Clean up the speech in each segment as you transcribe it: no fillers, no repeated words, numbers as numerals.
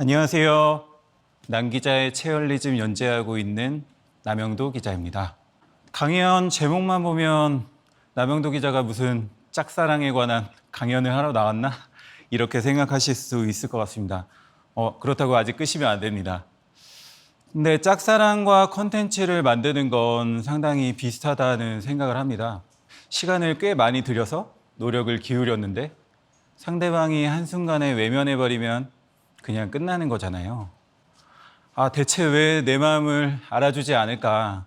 안녕하세요. 남기자의 체얼리즘 연재하고 있는 남영도 기자입니다. 강연 제목만 보면 남영도 기자가 무슨 짝사랑에 관한 강연을 하러 나왔나? 이렇게 생각하실 수 있을 것 같습니다. 그렇다고 아직 끄시면 안 됩니다. 근데 짝사랑과 컨텐츠를 만드는 건 상당히 비슷하다는 생각을 합니다. 시간을 꽤 많이 들여서 노력을 기울였는데 상대방이 한순간에 외면해버리면 그냥 끝나는 거잖아요. 대체 왜 내 마음을 알아주지 않을까?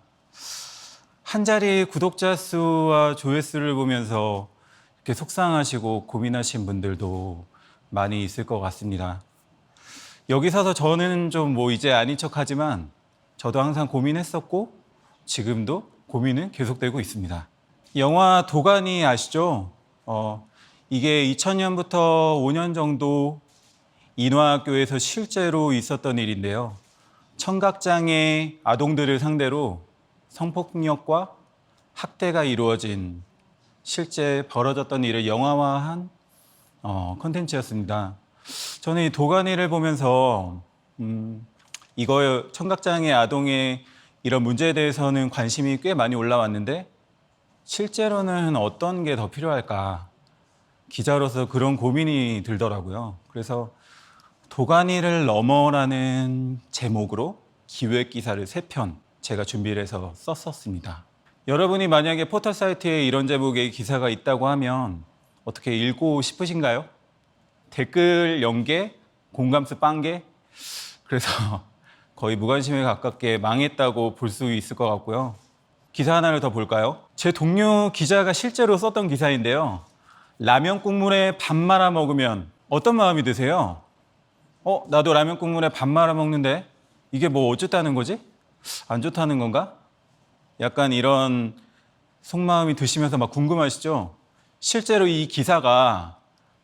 한 자리 구독자 수와 조회수를 보면서 이렇게 속상하시고 고민하신 분들도 많이 있을 것 같습니다. 여기 서서 저는 좀 이제 아닌 척하지만 저도 항상 고민했었고 지금도 고민은 계속되고 있습니다. 영화 도가니 아시죠? 이게 2000년부터 5년 정도 인화학교에서 실제로 있었던 일인데요. 청각장애 아동들을 상대로 성폭력과 학대가 이루어진 실제 벌어졌던 일을 영화화한 콘텐츠였습니다. 저는 이 도가니를 보면서 이거 청각장애 아동의 이런 문제에 대해서는 관심이 꽤 많이 올라왔는데 실제로는 어떤 게 더 필요할까? 기자로서 그런 고민이 들더라고요. 그래서 도가니를 넘어라는 제목으로 기획 기사를 3편 제가 준비를 해서 썼었습니다. 여러분이 만약에 포털 사이트에 이런 제목의 기사가 있다고 하면 어떻게 읽고 싶으신가요? 댓글 연계, 공감수 빵개? 그래서 거의 무관심에 가깝게 망했다고 볼 수 있을 것 같고요. 기사 하나를 더 볼까요? 제 동료 기자가 실제로 썼던 기사인데요. 라면 국물에 밥 말아 먹으면 어떤 마음이 드세요? 나도 라면 국물에 밥 말아 먹는데 이게 어쩌다는 거지? 안 좋다는 건가? 약간 이런 속마음이 드시면서 막 궁금하시죠? 실제로 이 기사가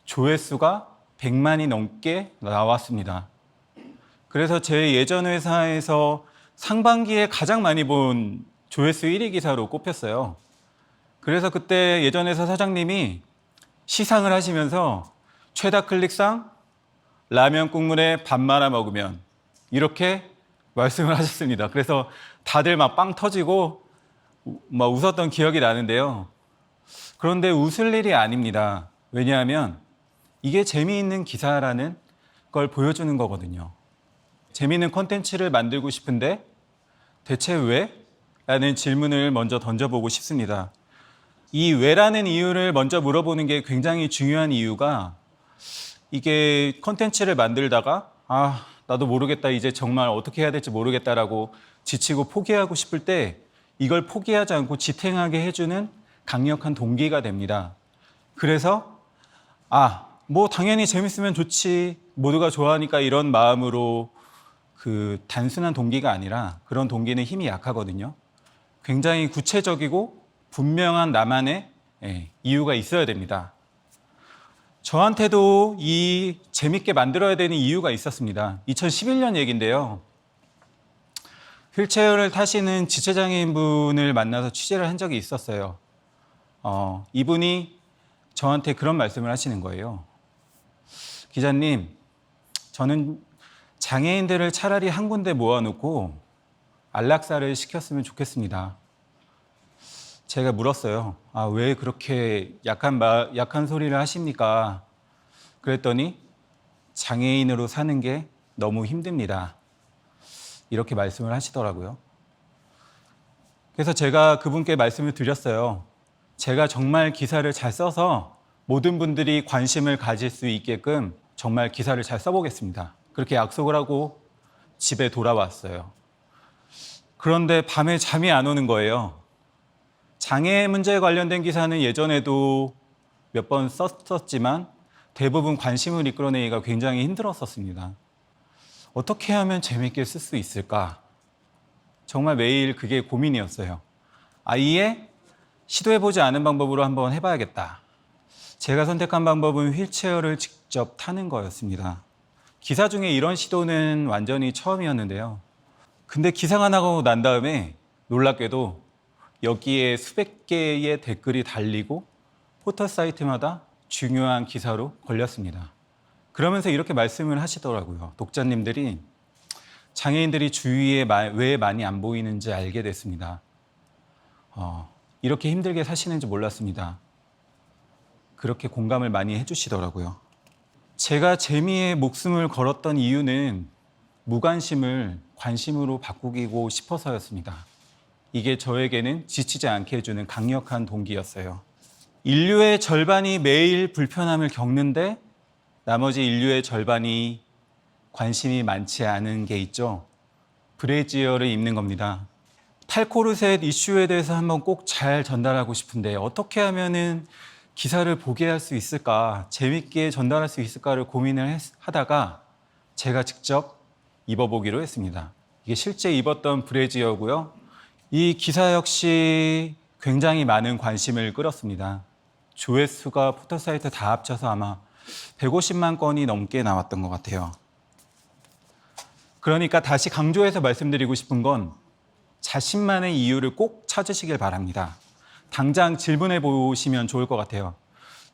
조회수가 100만이 넘게 나왔습니다. 그래서 제 예전 회사에서 상반기에 가장 많이 본 조회수 1위 기사로 꼽혔어요. 그래서 그때 예전 회사 사장님이 시상을 하시면서 최다 클릭상 라면 국물에 밥 말아 먹으면 이렇게 말씀을 하셨습니다. 그래서 다들 막 빵 터지고 막 웃었던 기억이 나는데요. 그런데 웃을 일이 아닙니다. 왜냐하면 이게 재미있는 기사라는 걸 보여주는 거거든요. 재미있는 콘텐츠를 만들고 싶은데 대체 왜? 라는 질문을 먼저 던져보고 싶습니다. 이 왜라는 이유를 먼저 물어보는 게 굉장히 중요한 이유가 이게 콘텐츠를 만들다가 나도 모르겠다, 이제 정말 어떻게 해야 될지 모르겠다라고 지치고 포기하고 싶을 때 이걸 포기하지 않고 지탱하게 해주는 강력한 동기가 됩니다. 그래서 당연히 재밌으면 좋지, 모두가 좋아하니까 이런 마음으로 그 단순한 동기가 아니라 그런 동기는 힘이 약하거든요. 굉장히 구체적이고 분명한 나만의 이유가 있어야 됩니다. 저한테도 이 재밌게 만들어야 되는 이유가 있었습니다. 2011년 얘기인데요. 휠체어를 타시는 지체장애인 분을 만나서 취재를 한 적이 있었어요. 이분이 저한테 그런 말씀을 하시는 거예요. 기자님, 저는 장애인들을 차라리 한 군데 모아놓고 안락사를 시켰으면 좋겠습니다. 제가 물었어요. 왜 그렇게 약한 소리를 하십니까? 그랬더니 장애인으로 사는 게 너무 힘듭니다. 이렇게 말씀을 하시더라고요. 그래서 제가 그분께 말씀을 드렸어요. 제가 정말 기사를 잘 써서 모든 분들이 관심을 가질 수 있게끔 정말 기사를 잘 써보겠습니다. 그렇게 약속을 하고 집에 돌아왔어요. 그런데 밤에 잠이 안 오는 거예요. 장애 문제에 관련된 기사는 예전에도 몇 번 썼었지만 대부분 관심을 이끌어내기가 굉장히 힘들었었습니다. 어떻게 하면 재밌게 쓸 수 있을까? 정말 매일 그게 고민이었어요. 아예 시도해보지 않은 방법으로 한번 해봐야겠다. 제가 선택한 방법은 휠체어를 직접 타는 거였습니다. 기사 중에 이런 시도는 완전히 처음이었는데요. 근데 기사가 나가고 난 다음에 놀랍게도 여기에 수백 개의 댓글이 달리고 포털 사이트마다 중요한 기사로 걸렸습니다. 그러면서 이렇게 말씀을 하시더라고요. 독자님들이 장애인들이 주위에 왜 많이 안 보이는지 알게 됐습니다. 이렇게 힘들게 사시는지 몰랐습니다. 그렇게 공감을 많이 해주시더라고요. 제가 재미에 목숨을 걸었던 이유는 무관심을 관심으로 바꾸고 싶어서였습니다. 이게 저에게는 지치지 않게 해주는 강력한 동기였어요. 인류의 절반이 매일 불편함을 겪는데 나머지 인류의 절반이 관심이 많지 않은 게 있죠. 브래지어를 입는 겁니다. 탈코르셋 이슈에 대해서 한번 꼭 잘 전달하고 싶은데 어떻게 하면은 기사를 보게 할 수 있을까, 재밌게 전달할 수 있을까를 고민을 하다가 제가 직접 입어보기로 했습니다. 이게 실제 입었던 브래지어고요. 이 기사 역시 굉장히 많은 관심을 끌었습니다. 조회수가 포털사이트 다 합쳐서 아마 150만 건이 넘게 나왔던 것 같아요. 그러니까 다시 강조해서 말씀드리고 싶은 건 자신만의 이유를 꼭 찾으시길 바랍니다. 당장 질문해 보시면 좋을 것 같아요.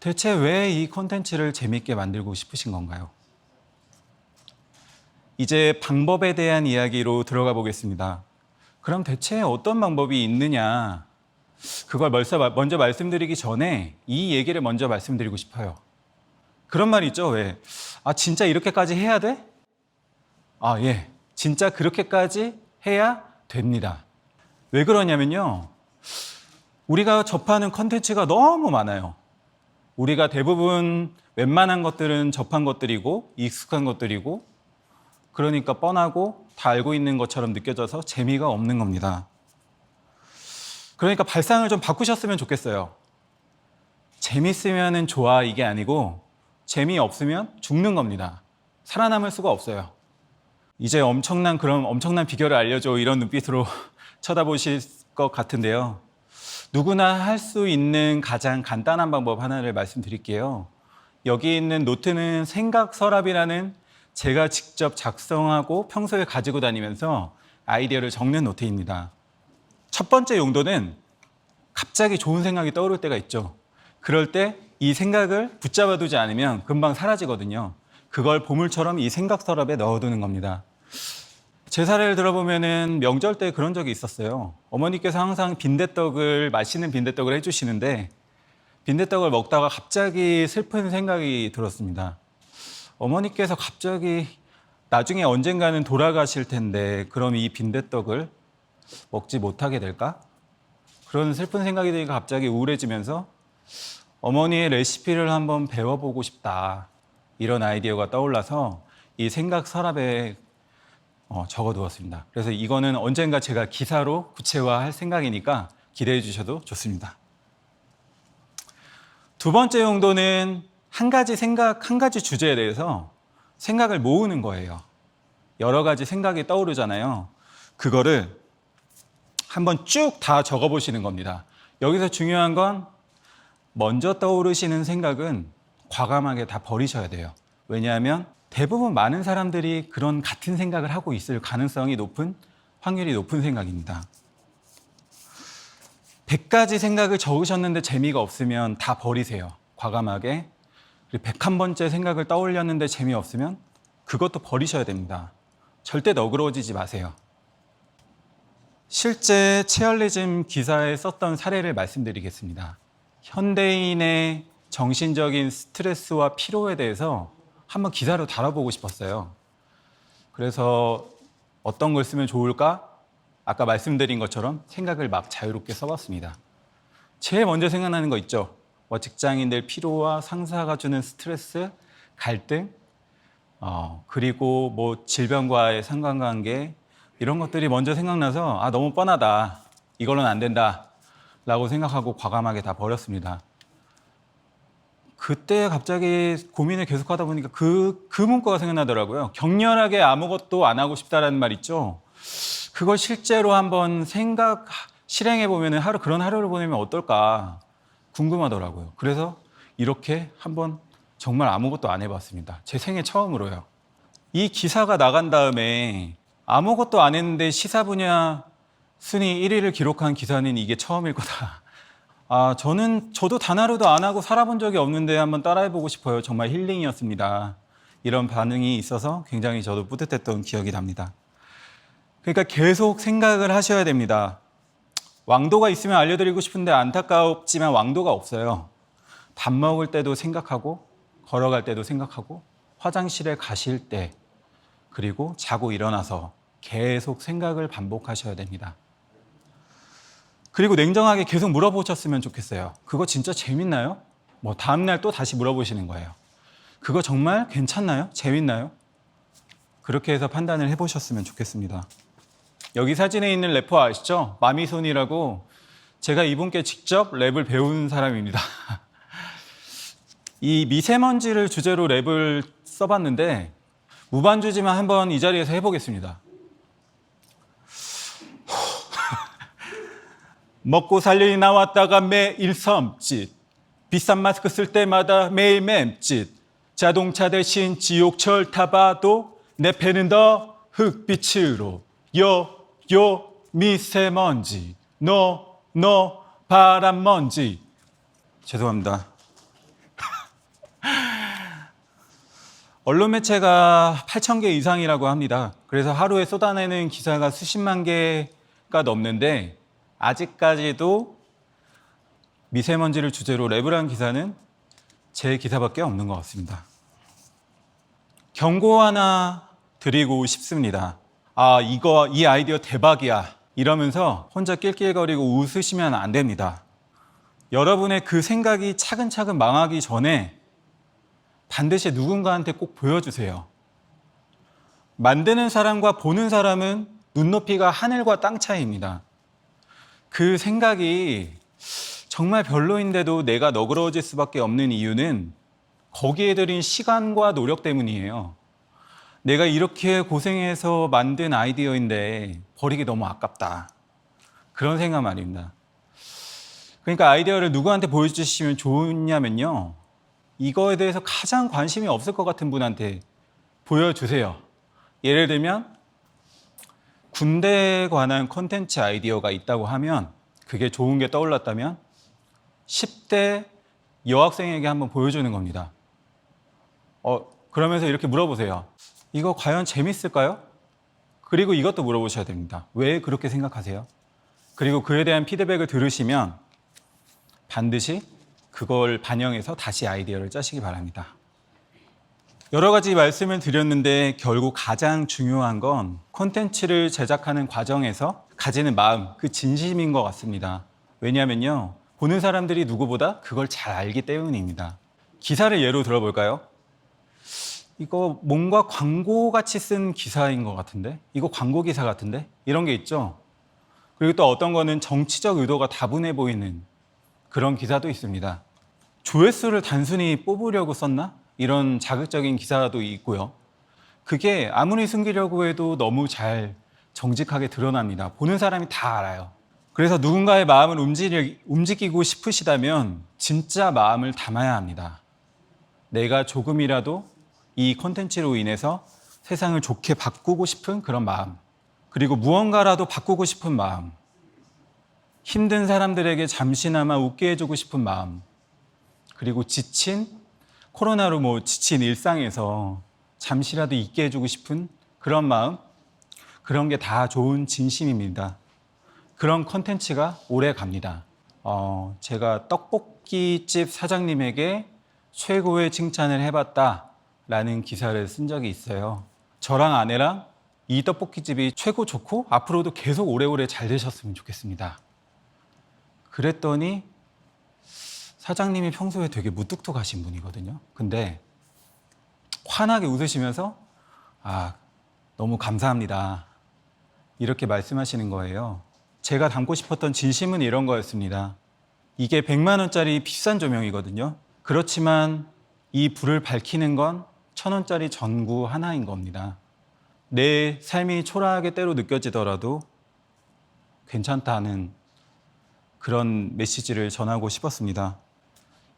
대체 왜 이 콘텐츠를 재밌게 만들고 싶으신 건가요? 이제 방법에 대한 이야기로 들어가 보겠습니다. 그럼 대체 어떤 방법이 있느냐? 그걸 먼저 말씀드리기 전에 이 얘기를 먼저 말씀드리고 싶어요. 그런 말 있죠? 왜? 진짜 이렇게까지 해야 돼? 예. 진짜 그렇게까지 해야 됩니다. 왜 그러냐면요. 우리가 접하는 컨텐츠가 너무 많아요. 우리가 대부분 웬만한 것들은 접한 것들이고 익숙한 것들이고 그러니까 뻔하고 다 알고 있는 것처럼 느껴져서 재미가 없는 겁니다. 그러니까 발상을 좀 바꾸셨으면 좋겠어요. 재밌으면 좋아 이게 아니고 재미없으면 죽는 겁니다. 살아남을 수가 없어요. 이제 엄청난 비결을 알려줘 이런 눈빛으로 쳐다보실 것 같은데요. 누구나 할 수 있는 가장 간단한 방법 하나를 말씀드릴게요. 여기 있는 노트는 생각 서랍이라는 제가 직접 작성하고 평소에 가지고 다니면서 아이디어를 적는 노트입니다. 첫 번째 용도는 갑자기 좋은 생각이 떠오를 때가 있죠. 그럴 때 이 생각을 붙잡아 두지 않으면 금방 사라지거든요. 그걸 보물처럼 이 생각 서랍에 넣어두는 겁니다. 제 사례를 들어보면은 명절 때 그런 적이 있었어요. 어머니께서 항상 맛있는 빈대떡을 해주시는데 빈대떡을 먹다가 갑자기 슬픈 생각이 들었습니다. 어머니께서 갑자기 나중에 언젠가는 돌아가실 텐데 그럼 이 빈대떡을 먹지 못하게 될까? 그런 슬픈 생각이 드니까 갑자기 우울해지면서 어머니의 레시피를 한번 배워보고 싶다. 이런 아이디어가 떠올라서 이 생각 서랍에 적어두었습니다. 그래서 이거는 언젠가 제가 기사로 구체화할 생각이니까 기대해 주셔도 좋습니다. 두 번째 용도는 한 가지 주제에 대해서 생각을 모으는 거예요. 여러 가지 생각이 떠오르잖아요. 그거를 한번 쭉 다 적어보시는 겁니다. 여기서 중요한 건 먼저 떠오르시는 생각은 과감하게 다 버리셔야 돼요. 왜냐하면 대부분 많은 사람들이 그런 같은 생각을 하고 있을 확률이 높은 생각입니다. 100가지 생각을 적으셨는데 재미가 없으면 다 버리세요. 과감하게. 그리고 101번째 생각을 떠올렸는데 재미없으면 그것도 버리셔야 됩니다. 절대 너그러워지지 마세요. 실제 체얼리즘 기사에 썼던 사례를 말씀드리겠습니다. 현대인의 정신적인 스트레스와 피로에 대해서 한번 기사로 다뤄보고 싶었어요. 그래서 어떤 걸 쓰면 좋을까? 아까 말씀드린 것처럼 생각을 막 자유롭게 써봤습니다. 제일 먼저 생각나는 거 있죠? 직장인들 피로와 상사가 주는 스트레스, 갈등, 그리고 질병과의 상관관계 이런 것들이 먼저 생각나서 너무 뻔하다. 이걸로는 안 된다. 라고 생각하고 과감하게 다 버렸습니다. 그때 갑자기 고민을 계속하다 보니까 그 문구가 생각나더라고요. 격렬하게 아무것도 안 하고 싶다라는 말 있죠. 그걸 실제로 한번 실행해 보면 그런 하루를 보내면 어떨까 궁금하더라고요. 그래서 이렇게 한번 정말 아무것도 안 해봤습니다. 제 생애 처음으로요. 이 기사가 나간 다음에 아무것도 안 했는데 시사 분야 순위 1위를 기록한 기사는 이게 처음일 거다. 저도 단 하루도 안 하고 살아본 적이 없는데 한번 따라해보고 싶어요. 정말 힐링이었습니다. 이런 반응이 있어서 굉장히 저도 뿌듯했던 기억이 납니다. 그러니까 계속 생각을 하셔야 됩니다. 왕도가 있으면 알려드리고 싶은데 안타깝지만 왕도가 없어요. 밥 먹을 때도 생각하고, 걸어갈 때도 생각하고, 화장실에 가실 때, 그리고 자고 일어나서 계속 생각을 반복하셔야 됩니다. 그리고 냉정하게 계속 물어보셨으면 좋겠어요. 그거 진짜 재밌나요? 뭐 다음날 또 다시 물어보시는 거예요. 그거 정말 괜찮나요? 재밌나요? 그렇게 해서 판단을 해보셨으면 좋겠습니다. 여기 사진에 있는 래퍼 아시죠? 마미손이라고 제가 이분께 직접 랩을 배운 사람입니다. 이 미세먼지를 주제로 랩을 써봤는데 무반주지만 한번 이 자리에서 해보겠습니다. 먹고 살려니 나왔다가 매일 섬짓, 비싼 마스크 쓸 때마다 매일 맴짓, 자동차 대신 지옥철 타봐도 내 폐는 더 흑빛으로 요 미세먼지 노 바람먼지. 죄송합니다. 언론 매체가 8,000개 이상이라고 합니다. 그래서 하루에 쏟아내는 기사가 수십만 개가 넘는데 아직까지도 미세먼지를 주제로 랩을 한 기사는 제 기사밖에 없는 것 같습니다. 경고 하나 드리고 싶습니다. 이 아이디어 대박이야 이러면서 혼자 낄낄거리고 웃으시면 안 됩니다. 여러분의 그 생각이 차근차근 망하기 전에 반드시 누군가한테 꼭 보여주세요. 만드는 사람과 보는 사람은 눈높이가 하늘과 땅 차이입니다. 그 생각이 정말 별로인데도 내가 너그러워질 수밖에 없는 이유는 거기에 들인 시간과 노력 때문이에요. 내가 이렇게 고생해서 만든 아이디어인데 버리기 너무 아깝다. 그런 생각 말입니다. 그러니까 아이디어를 누구한테 보여주시면 좋냐면요. 이거에 대해서 가장 관심이 없을 것 같은 분한테 보여주세요. 예를 들면 군대에 관한 콘텐츠 아이디어가 있다고 하면 그게 좋은 게 떠올랐다면 10대 여학생에게 한번 보여주는 겁니다. 그러면서 이렇게 물어보세요. 이거 과연 재밌을까요? 그리고 이것도 물어보셔야 됩니다. 왜 그렇게 생각하세요? 그리고 그에 대한 피드백을 들으시면 반드시 그걸 반영해서 다시 아이디어를 짜시기 바랍니다. 여러 가지 말씀을 드렸는데 결국 가장 중요한 건 콘텐츠를 제작하는 과정에서 가지는 마음, 그 진심인 것 같습니다. 왜냐하면요, 보는 사람들이 누구보다 그걸 잘 알기 때문입니다. 기사를 예로 들어볼까요? 이거 뭔가 광고같이 쓴 기사인 것 같은데? 이거 광고 기사 같은데? 이런 게 있죠? 그리고 또 어떤 거는 정치적 의도가 다분해 보이는 그런 기사도 있습니다. 조회수를 단순히 뽑으려고 썼나? 이런 자극적인 기사도 있고요. 그게 아무리 숨기려고 해도 너무 잘 정직하게 드러납니다. 보는 사람이 다 알아요. 그래서 누군가의 마음을 움직이고 싶으시다면 진짜 마음을 담아야 합니다. 내가 조금이라도 이 콘텐츠로 인해서 세상을 좋게 바꾸고 싶은 그런 마음, 그리고 무언가라도 바꾸고 싶은 마음, 힘든 사람들에게 잠시나마 웃게 해주고 싶은 마음, 그리고 코로나로 지친 일상에서 잠시라도 있게 해주고 싶은 그런 마음, 그런 게 다 좋은 진심입니다. 그런 콘텐츠가 오래 갑니다. 제가 떡볶이집 사장님에게 최고의 칭찬을 해봤다라는 기사를 쓴 적이 있어요. 저랑 아내랑 이 떡볶이집이 최고 좋고 앞으로도 계속 오래오래 잘 되셨으면 좋겠습니다. 그랬더니 사장님이 평소에 되게 무뚝뚝하신 분이거든요. 근데 환하게 웃으시면서 너무 감사합니다. 이렇게 말씀하시는 거예요. 제가 담고 싶었던 진심은 이런 거였습니다. 이게 100만 원짜리 비싼 조명이거든요. 그렇지만 이 불을 밝히는 건 1,000원짜리 전구 하나인 겁니다. 내 삶이 초라하게 때로 느껴지더라도 괜찮다는 그런 메시지를 전하고 싶었습니다.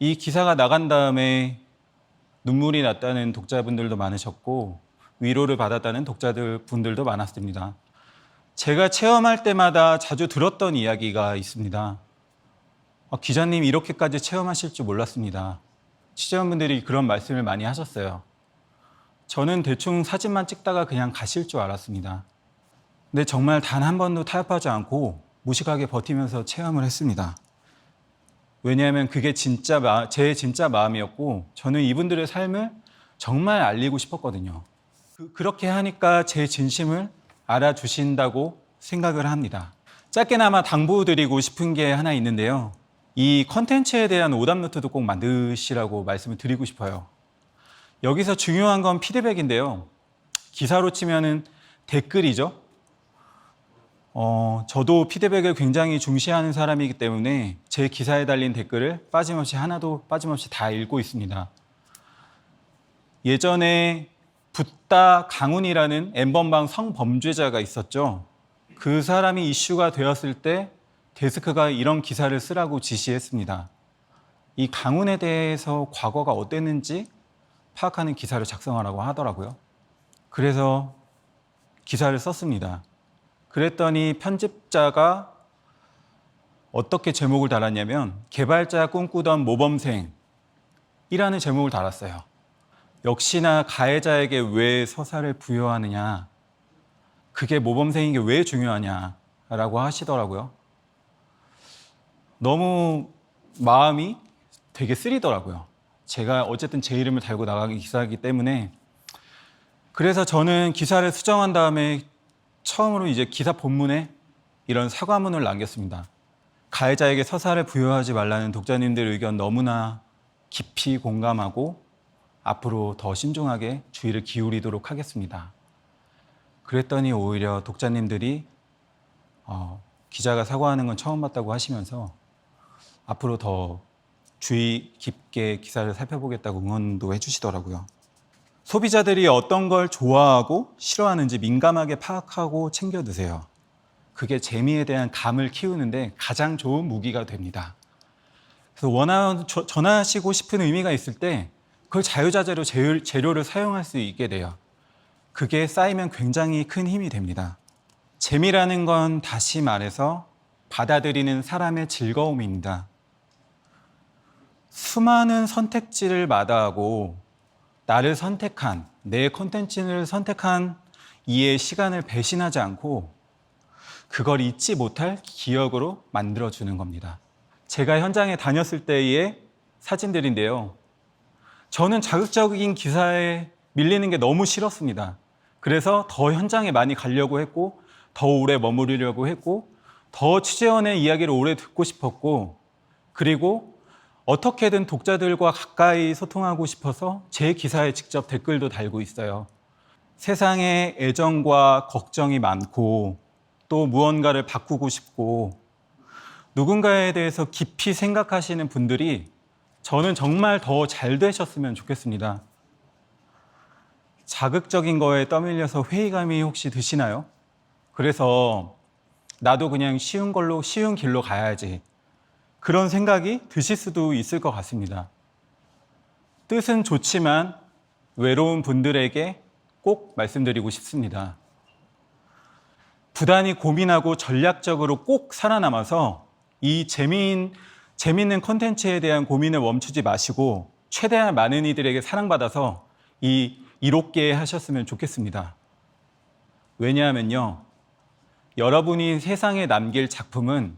이 기사가 나간 다음에 눈물이 났다는 독자분들도 많으셨고 위로를 받았다는 독자분들도 많았습니다. 제가 체험할 때마다 자주 들었던 이야기가 있습니다. 기자님 이렇게까지 체험하실 줄 몰랐습니다. 취재원분들이 그런 말씀을 많이 하셨어요. 저는 대충 사진만 찍다가 그냥 가실 줄 알았습니다. 근데 정말 단 한 번도 타협하지 않고 무식하게 버티면서 체험을 했습니다. 왜냐하면 그게 제 진짜 마음이었고 저는 이분들의 삶을 정말 알리고 싶었거든요. 그렇게 하니까 제 진심을 알아주신다고 생각을 합니다. 짧게나마 당부드리고 싶은 게 하나 있는데요. 이 컨텐츠에 대한 오답 노트도 꼭 만드시라고 말씀을 드리고 싶어요. 여기서 중요한 건 피드백인데요. 기사로 치면은 댓글이죠. 저도 피드백을 굉장히 중시하는 사람이기 때문에 제 기사에 달린 댓글을 하나도 빠짐없이 다 읽고 있습니다. 예전에 붓다 강훈이라는 N번방 성범죄자가 있었죠. 그 사람이 이슈가 되었을 때 데스크가 이런 기사를 쓰라고 지시했습니다. 이 강훈에 대해서 과거가 어땠는지 파악하는 기사를 작성하라고 하더라고요. 그래서 기사를 썼습니다. 그랬더니 편집자가 어떻게 제목을 달았냐면 개발자 꿈꾸던 모범생이라는 제목을 달았어요. 역시나 가해자에게 왜 서사를 부여하느냐, 그게 모범생인 게 왜 중요하냐라고 하시더라고요. 너무 마음이 되게 쓰리더라고요. 제가 어쨌든 제 이름을 달고 나가기 기사이기 때문에. 그래서 저는 기사를 수정한 다음에 처음으로 이제 기사 본문에 이런 사과문을 남겼습니다. 가해자에게 서사를 부여하지 말라는 독자님들의 의견 너무나 깊이 공감하고 앞으로 더 신중하게 주의를 기울이도록 하겠습니다. 그랬더니 오히려 독자님들이 기자가 사과하는 건 처음 봤다고 하시면서 앞으로 더 주의 깊게 기사를 살펴보겠다고 응원도 해주시더라고요. 소비자들이 어떤 걸 좋아하고 싫어하는지 민감하게 파악하고 챙겨 드세요. 그게 재미에 대한 감을 키우는데 가장 좋은 무기가 됩니다. 그래서 전하시고 싶은 의미가 있을 때 그걸 자유자재로 재료를 사용할 수 있게 돼요. 그게 쌓이면 굉장히 큰 힘이 됩니다. 재미라는 건 다시 말해서 받아들이는 사람의 즐거움입니다. 수많은 선택지를 마다하고 나를 선택한, 내 콘텐츠를 선택한 이의 시간을 배신하지 않고 그걸 잊지 못할 기억으로 만들어주는 겁니다. 제가 현장에 다녔을 때의 사진들인데요. 저는 자극적인 기사에 밀리는 게 너무 싫었습니다. 그래서 더 현장에 많이 가려고 했고, 더 오래 머무르려고 했고, 더 취재원의 이야기를 오래 듣고 싶었고, 그리고 어떻게든 독자들과 가까이 소통하고 싶어서 제 기사에 직접 댓글도 달고 있어요. 세상에 애정과 걱정이 많고 또 무언가를 바꾸고 싶고 누군가에 대해서 깊이 생각하시는 분들이 저는 정말 더 잘 되셨으면 좋겠습니다. 자극적인 거에 떠밀려서 회의감이 혹시 드시나요? 그래서 나도 그냥 쉬운 길로 가야지. 그런 생각이 드실 수도 있을 것 같습니다. 뜻은 좋지만 외로운 분들에게 꼭 말씀드리고 싶습니다. 부단히 고민하고 전략적으로 꼭 살아남아서 이 재미있는 콘텐츠에 대한 고민을 멈추지 마시고 최대한 많은 이들에게 사랑받아서 이롭게 하셨으면 좋겠습니다. 왜냐하면요, 여러분이 세상에 남길 작품은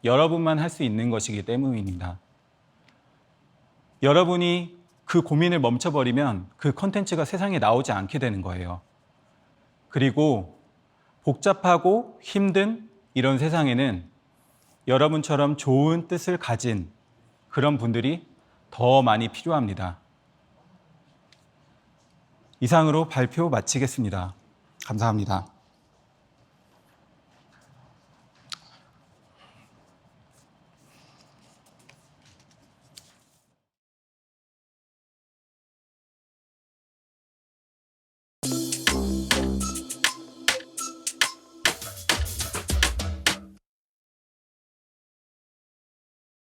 여러분만 할 수 있는 것이기 때문입니다. 여러분이 그 고민을 멈춰버리면 그 콘텐츠가 세상에 나오지 않게 되는 거예요. 그리고 복잡하고 힘든 이런 세상에는 여러분처럼 좋은 뜻을 가진 그런 분들이 더 많이 필요합니다. 이상으로 발표 마치겠습니다. 감사합니다.